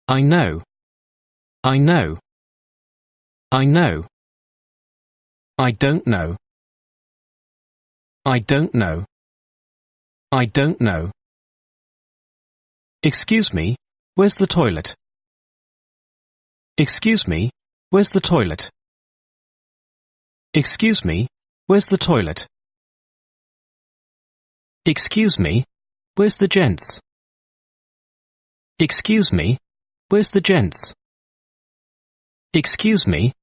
I know. I know. I know. I don't know. I don't know. I don't know. Excuse me, where's the toilet? Excuse me, where's the toilet? Excuse me, where's the toilet? Excuse me, where's the gents? Excuse me, where's the gents? Excuse me,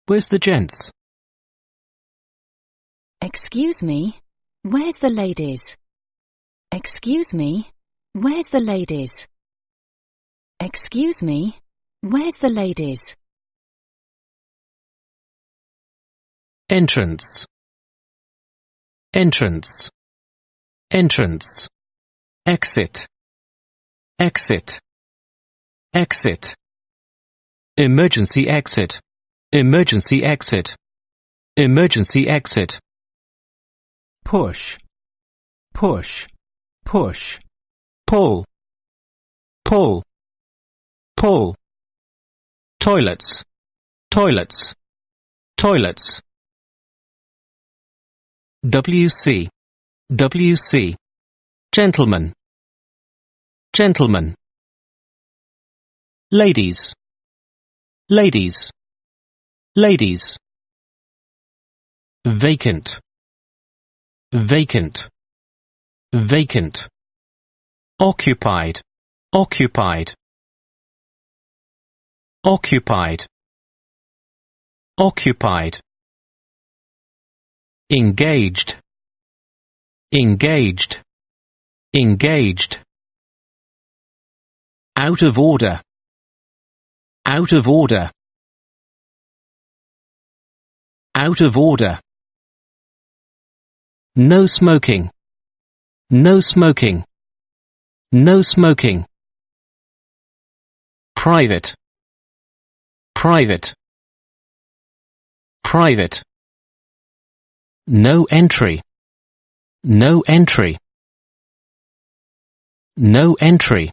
where's the gents? Excuse me, where's the ladies? Excuse me, where's the ladies? Excuse me, where's the ladies? Entrance. Entrance. Entrance. Exit. Exit. Exit. Emergency exit. Emergency exit. Emergency exit. Push. Push. Push. Pull. Pull. Pull. Toilets. Toilets. Toilets. WC. WC. Gentlemen. Gentlemen. Ladies. Ladies. Ladies. Vacant. Vacant. Vacant. Occupied. Occupied. Occupied. Occupied. Engaged. Engaged. Engaged. Out of order. Out of order. Out of order. No smoking. No smoking. No smoking. Private. Private. Private. No entry. No entry. No entry.